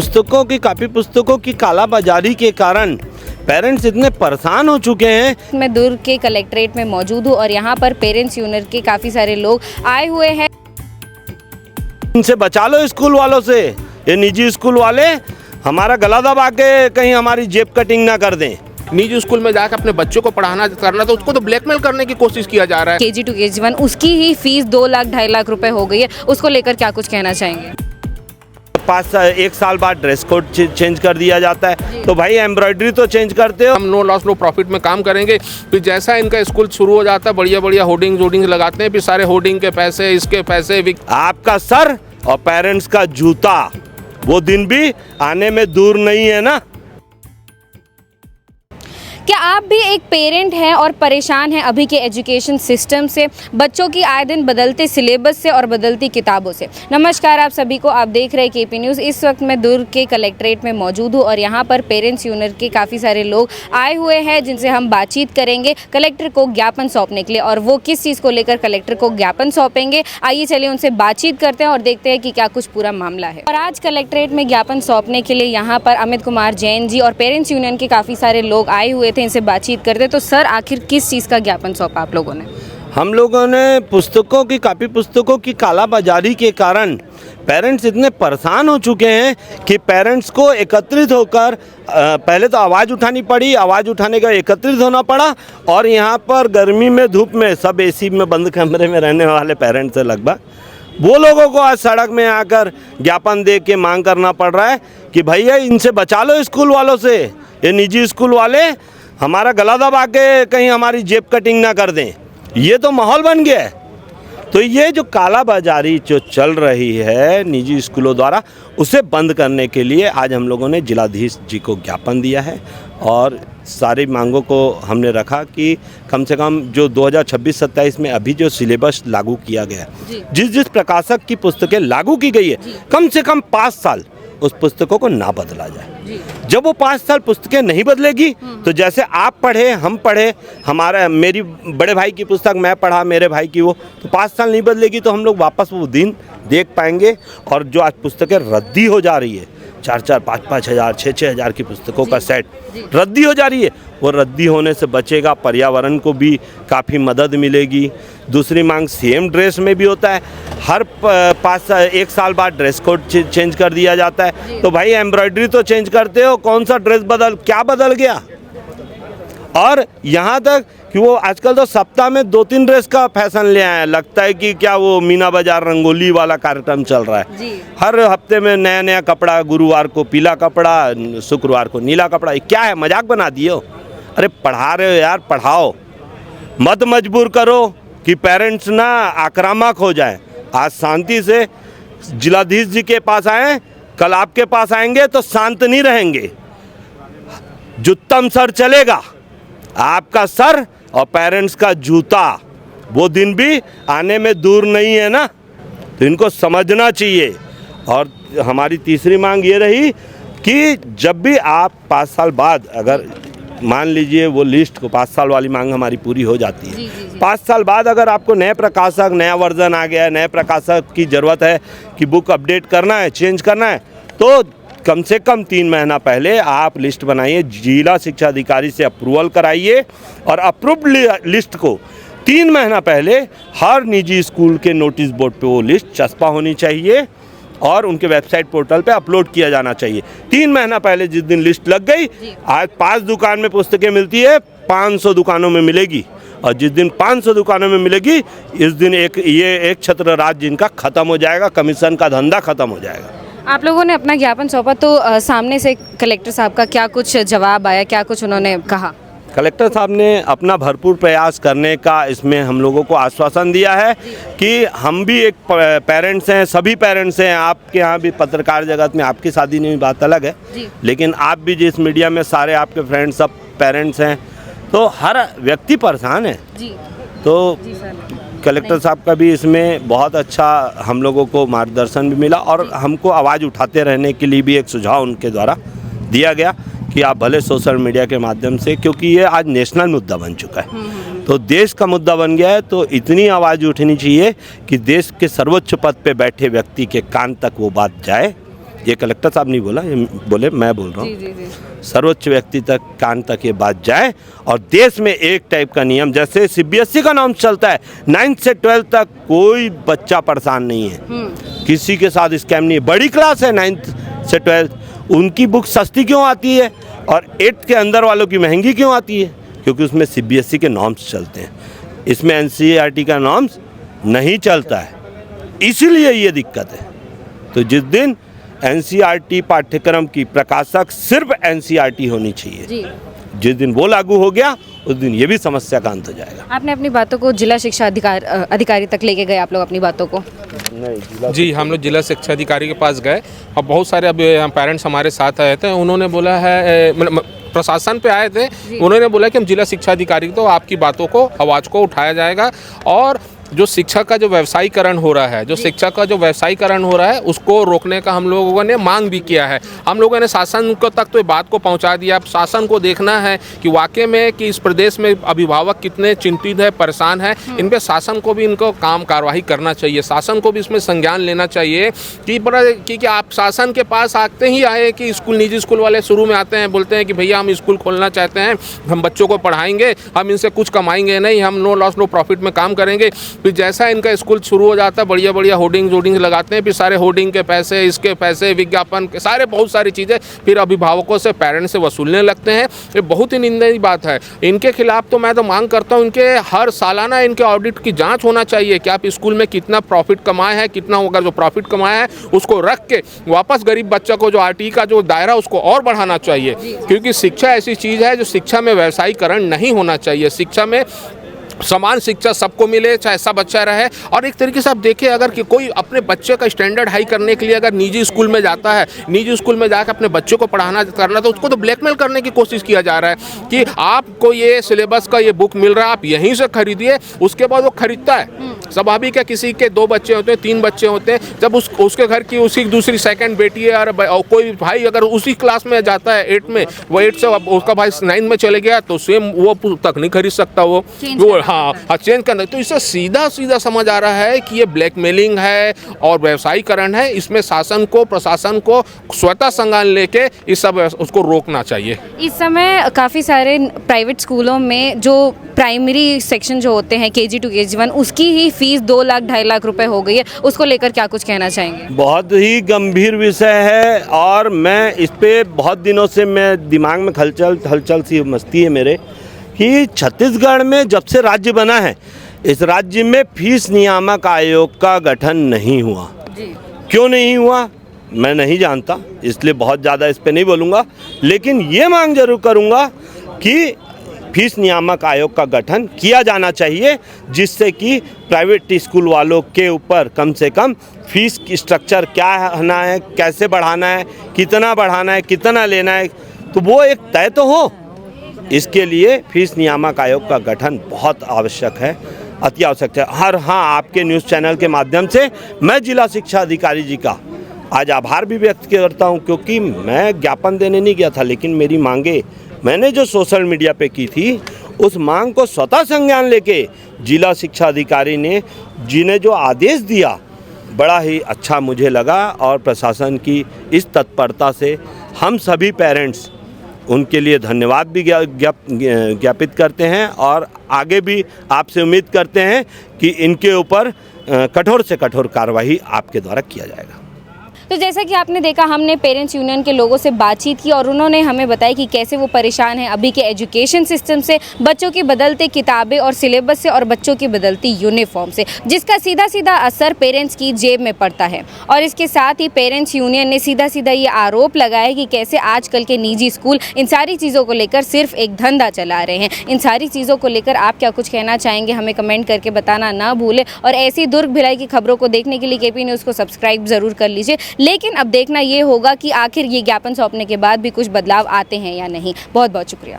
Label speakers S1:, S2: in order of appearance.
S1: पुस्तकों की कापी पुस्तकों की कालाबाजारी के कारण पेरेंट्स इतने परेशान हो चुके हैं।
S2: मैं दुर्ग के कलेक्ट्रेट में मौजूद हूँ और यहाँ पर पेरेंट्स यूनियन के काफ़ी सारे लोग आए हुए हैं।
S1: इनसे बचा लो स्कूल वालों से, ये निजी स्कूल वाले हमारा गला दबा के कहीं हमारी जेब कटिंग ना कर दें।
S3: निजी स्कूल में जाकर अपने बच्चों को पढ़ाना करना तो उसको तो ब्लैकमेल करने की कोशिश किया जा रहा है।
S2: KG to KG1 उसकी ही फीस 2 लाख 2.5 लाख रुपए हो गई है, उसको लेकर क्या कुछ कहना चाहेंगे?
S1: 1 साल बाद ड्रेस कोड चेंज कर दिया जाता है, तो भाई एम्ब्रॉयडरी तो चेंज करते हो।
S3: हम नो लॉस नो प्रॉफिट में काम करेंगे। फिर जैसा इनका स्कूल शुरू हो जाता है बढ़िया बढ़िया होर्डिंग लगाते हैं, फिर सारे होर्डिंग के पैसे इसके पैसे
S1: आपका सर और पेरेंट्स का जूता, वो दिन भी आने में दूर नहीं है ना।
S2: क्या आप भी एक पेरेंट हैं और परेशान हैं अभी के एजुकेशन सिस्टम से, बच्चों की आए दिन बदलते सिलेबस से और बदलती किताबों से? नमस्कार आप सभी को, आप देख रहे हैं KP न्यूज़। इस वक्त मैं दुर्ग के कलेक्ट्रेट में मौजूद हूँ और यहाँ पर पेरेंट्स यूनियन के काफ़ी सारे लोग आए हुए हैं जिनसे हम बातचीत करेंगे कलेक्टर को ज्ञापन सौंपने के लिए। और वो किस चीज़ को लेकर कलेक्टर को ज्ञापन सौंपेंगे, आइए चलिए उनसे बातचीत करते हैं और देखते हैं कि क्या कुछ पूरा मामला है। और आज कलेक्ट्रेट में ज्ञापन सौंपने के लिए यहाँ पर अमित कुमार जैन जी और पेरेंट्स यूनियन के काफ़ी सारे लोग आए हुए थे, इनसे बातचीत करते। तो सर, आखिर किस चीज़ का ज्ञापन सौंपा आप लोगों ने?
S1: हम लोगों ने पुस्तकों की कापी पुस्तकों की कालाबाजारी के कारण पेरेंट्स इतने परेशान हो चुके हैं कि पेरेंट्स को एकत्रित होकर पहले तो आवाज़ उठानी पड़ी, आवाज़ उठाने का एकत्रित होना पड़ा। और यहाँ पर गर्मी में धूप में सब AC में बंद कमरे में रहने वाले पेरेंट्स हैं लगभग, वो लोगों को आज सड़क में आकर ज्ञापन दे के मांग करना पड़ रहा है कि भैया इनसे बचा लो स्कूल वालों से, ये निजी स्कूल वाले हमारा गला दबा के कहीं हमारी जेब कटिंग ना कर दें। ये तो माहौल बन गया है। तो ये जो कालाबाजारी जो चल रही है निजी स्कूलों द्वारा, उसे बंद करने के लिए आज हम लोगों ने जिलाधीश जी को ज्ञापन दिया है और सारी मांगों को हमने रखा कि कम से कम जो 2026-27 में अभी जो सिलेबस लागू किया गया है, जिस प्रकाशक की पुस्तकें लागू की गई है, कम से कम 5 साल उस पुस्तकों को ना बदला जाए। जब वो 5 साल पुस्तकें नहीं बदलेगी तो जैसे आप पढ़े, हम पढ़े, मेरी बड़े भाई की पुस्तक मैं पढ़ा, मेरे भाई की वो, तो 5 साल नहीं बदलेगी तो हम लोग वापस वो दिन देख पाएंगे। और जो आज पुस्तकें रद्दी हो जा रही है, 4-4, 5-5 हज़ार, 6-6 हज़ार की पुस्तकों का सेट रद्दी हो जा रही है, वो रद्दी होने से बचेगा, पर्यावरण को भी काफ़ी मदद मिलेगी। दूसरी मांग सेम ड्रेस में भी होता है, हर 1 साल बाद ड्रेस कोड चेंज कर दिया जाता है, तो भाई एम्ब्रॉयडरी तो चेंज करते हो, कौन सा ड्रेस क्या बदल गया? और यहाँ तक कि वो आजकल तो सप्ताह में 2-3 ड्रेस का फैशन ले आए हैं। लगता है कि क्या वो मीना बाजार रंगोली वाला कार्यक्रम चल रहा है जी। हर हफ्ते में नया नया कपड़ा, गुरुवार को पीला कपड़ा, शुक्रवार को नीला कपड़ा। क्या है, मजाक बना दिए हो? अरे पढ़ा रहे हो यार, पढ़ाओ, मत मजबूर करो कि पेरेंट्स ना आक्रामक हो जाए। आज शांति से जिलाधीश जी के पास आए, कल आपके पास आएंगे तो शांत नहीं रहेंगे, जुत्तम सर चलेगा। आपका सर और पेरेंट्स का जूता, वो दिन भी आने में दूर नहीं है ना, तो इनको समझना चाहिए। और हमारी तीसरी मांग ये रही कि जब भी आप 5 साल बाद, अगर मान लीजिए वो लिस्ट को 5 साल वाली मांग हमारी पूरी हो जाती है, 5 साल बाद अगर आपको नए प्रकाशक, नया वर्जन आ गया है, नए प्रकाशक की ज़रूरत है कि बुक अपडेट करना है, चेंज करना है, तो कम से कम 3 महीना पहले आप लिस्ट बनाइए, जिला शिक्षा अधिकारी से अप्रूवल कराइए और अप्रूव्ड लिस्ट को 3 महीना पहले हर निजी स्कूल के नोटिस बोर्ड पे वो लिस्ट चस्पा होनी चाहिए और उनके वेबसाइट पोर्टल पे अपलोड किया जाना चाहिए। 3 महीना पहले जिस दिन लिस्ट लग गई, आज 5 दुकान में पुस्तकें मिलती है, 500 दुकानों में मिलेगी, और जिस दिन 500 दुकानों में मिलेगी, इस दिन एक छत्र राज जिनका ख़त्म हो जाएगा, कमीशन का धंधा ख़त्म हो जाएगा।
S2: आप लोगों ने अपना ज्ञापन सौंपा, तो सामने से कलेक्टर साहब का क्या कुछ जवाब आया, क्या कुछ उन्होंने कहा?
S1: कलेक्टर साहब ने अपना भरपूर प्रयास करने का इसमें हम लोगों को आश्वासन दिया है कि हम भी एक पेरेंट्स हैं, सभी पेरेंट्स हैं। आपके यहाँ भी पत्रकार जगत में आपकी शादी नहीं, बात अलग है, लेकिन आप भी जिस मीडिया में सारे आपके फ्रेंड्स सब पेरेंट्स हैं, तो हर व्यक्ति परेशान है जी। तो कलेक्टर साहब का भी इसमें बहुत अच्छा हम लोगों को मार्गदर्शन भी मिला और हमको आवाज़ उठाते रहने के लिए भी एक सुझाव उनके द्वारा दिया गया कि आप भले सोशल मीडिया के माध्यम से, क्योंकि ये आज नेशनल मुद्दा बन चुका है, तो देश का मुद्दा बन गया है, तो इतनी आवाज़ उठनी चाहिए कि देश के सर्वोच्च पद पे बैठे व्यक्ति के कान तक वो बात जाए ये कलेक्टर साहब नहीं बोला, ये बोले, मैं बोल रहा
S2: जी
S1: हूँ।
S2: जी जी
S1: सर्वोच्च व्यक्ति तक कान तक ये बात जाए और देश में एक टाइप का नियम, जैसे सीबीएसई का नाम चलता है, 9th से 12th तक कोई बच्चा परेशान नहीं है, किसी के साथ स्कैम नहीं है। बड़ी क्लास है 9th से 12th, उनकी बुक सस्ती क्यों आती है और 8th के अंदर वालों की महंगी क्यों आती है? क्योंकि उसमें सीबीएसई के नॉर्म्स चलते हैं, इसमें एनसीईआरटी का नॉर्म्स नहीं चलता है, इसीलिए ये दिक्कत है। तो जिस दिन एनसीईआरटी पाठ्यक्रम की प्रकाशक सिर्फ एनसीईआरटी होनी चाहिए,
S2: जी।
S1: जिस दिन वो लागू हो गया उस दिन ये भी समस्या का अंत हो जाएगा।
S2: आपने अपनी बातों को जिला शिक्षा अधिकारी तक लेके गए आप लोग अपनी बातों को?
S3: जी, हम लोग जिला शिक्षा अधिकारी के पास गए और बहुत सारे अब पेरेंट्स हमारे साथ आए थे। उन्होंने बोला है, प्रशासन पे आए थे, उन्होंने बोला कि हम जिला शिक्षा अधिकारी, तो आपकी बातों को, आवाज़ को उठाया जाएगा और जो शिक्षा का जो व्यवसायीकरण हो रहा है, जो शिक्षा का जो व्यवसायीकरण हो रहा है, उसको रोकने का हम लोगों ने मांग भी किया है। हम लोगों ने शासन को तक तो ये बात को पहुंचा दिया। अब शासन को देखना है कि वाकई में कि इस प्रदेश में अभिभावक कितने चिंतित है, परेशान है। इन पे शासन को भी इनको काम कार्रवाई करना चाहिए, शासन को भी इसमें संज्ञान लेना चाहिए कि आप शासन के पास आते ही आए कि स्कूल, निजी स्कूल वाले शुरू में आते हैं, बोलते हैं कि भैया हम स्कूल खोलना चाहते हैं, हम बच्चों को पढ़ाएंगे, हम इनसे कुछ कमाएंगे नहीं, हम नो लॉस नो प्रॉफिट में काम करेंगे। फिर जैसा इनका स्कूल शुरू हो जाता है, बढ़िया बढ़िया होर्डिंग लगाते हैं, फिर सारे होर्डिंग के पैसे, इसके पैसे, विज्ञापन के सारे, बहुत सारी चीज़ें फिर अभिभावकों से, पेरेंट्स से वसूलने लगते हैं। ये बहुत ही निंदनीय बात है। इनके खिलाफ तो मैं तो मांग करता हूँ, इनके हर सालाना इनके ऑडिट की जांच होना चाहिए कि आप स्कूल में कितना प्रॉफिट कमाए हैं, कितना अगर जो प्रॉफिट कमाया है उसको रख के वापस गरीब बच्चा को जो आरटीई का जो दायरा उसको और बढ़ाना चाहिए, क्योंकि शिक्षा ऐसी चीज़ है जो शिक्षा में व्यवसायीकरण नहीं होना चाहिए। शिक्षा में समान शिक्षा सबको मिले, चाहे सब बच्चा रहे। और एक तरीके से आप देखें, अगर कि कोई अपने बच्चे का स्टैंडर्ड हाई करने के लिए अगर निजी स्कूल में जाता है, निजी स्कूल में जाकर अपने बच्चों को पढ़ाना करना, तो उसको तो ब्लैकमेल करने की कोशिश किया जा रहा है कि आपको ये सिलेबस का ये बुक मिल रहा है, आप यहीं से खरीदिए। उसके बाद वो खरीदता है। स्वाभाविक है, किसी के 2 बच्चे होते हैं, 3 बच्चे होते हैं, जब उसके घर की उसी दूसरी सेकंड बेटी है और कोई भाई अगर उसी क्लास में जाता है 8 में, वो 8 से उसका भाई 9 में चले गया, तो सेम वो तक नहीं खरीद सकता वो हाँ चेंज करना। तो इससे सीधा सीधा समझ आ रहा है कि ये ब्लैकमेलिंग है और व्यवसायीकरण है। इसमें शासन को, प्रशासन को स्वतः संज्ञान लेके इस सब उसको रोकना चाहिए।
S2: इस समय काफ़ी सारे प्राइवेट स्कूलों में जो प्राइमरी सेक्शन जो होते हैं KG to KG1, उसकी ही फीस 2 लाख 2.5 लाख रुपए हो गई है। उसको लेकर क्या कुछ कहना चाहेंगे?
S1: बहुत ही गंभीर विषय है और मैं इस पे बहुत दिनों से मैं दिमाग में हलचल सी मचती है मेरे कि छत्तीसगढ़ में जब से राज्य बना है, इस राज्य में फीस नियामक आयोग का गठन नहीं हुआ। क्यों नहीं हुआ मैं नहीं जानता, इसलिए बहुत ज़्यादा इस पे नहीं बोलूँगा, लेकिन ये मांग जरूर करूँगा कि फीस नियामक आयोग का गठन किया जाना चाहिए, जिससे कि प्राइवेट स्कूल वालों के ऊपर कम से कम फीस की स्ट्रक्चर क्या होना है, कैसे बढ़ाना है, कितना लेना है, तो वो एक तय तो हो। इसके लिए फीस नियामक आयोग का गठन बहुत आवश्यक है, अति आवश्यक है। हाँ, आपके न्यूज़ चैनल के माध्यम से मैं जिला शिक्षा अधिकारी जी का आज आभार भी व्यक्त करता हूं, क्योंकि मैं ज्ञापन देने नहीं गया था, लेकिन मेरी मांगे मैंने जो सोशल मीडिया पे की थी, उस मांग को स्वतः संज्ञान लेके जिला शिक्षा अधिकारी ने जिन्हें जो आदेश दिया, बड़ा ही अच्छा मुझे लगा। और प्रशासन की इस तत्परता से हम सभी पेरेंट्स उनके लिए धन्यवाद भी ज्ञापित करते हैं और आगे भी आपसे उम्मीद करते हैं कि इनके ऊपर कठोर से कठोर कार्रवाई आपके द्वारा किया जाएगा।
S2: तो जैसा कि आपने देखा, हमने पेरेंट्स यूनियन के लोगों से बातचीत की और उन्होंने हमें बताया कि कैसे वो परेशान हैं अभी के एजुकेशन सिस्टम से, बच्चों की बदलते किताबें और सिलेबस से और बच्चों की बदलती यूनिफॉर्म से, जिसका सीधा सीधा असर पेरेंट्स की जेब में पड़ता है। और इसके साथ ही पेरेंट्स यूनियन ने सीधा सीधा ये आरोप लगाया कि कैसे आजकल के निजी स्कूल इन सारी चीज़ों को लेकर सिर्फ एक धंधा चला रहे हैं। इन सारी चीज़ों को लेकर आप क्या कुछ कहना चाहेंगे, हमें कमेंट करके बताना ना भूलें। और ऐसी दुर्ग भिलाई की खबरों को देखने के लिए KP न्यूज़ को सब्सक्राइब ज़रूर कर लीजिए। लेकिन अब देखना ये होगा कि आखिर ये ज्ञापन सौंपने के बाद भी कुछ बदलाव आते हैं या नहीं। बहुत बहुत शुक्रिया।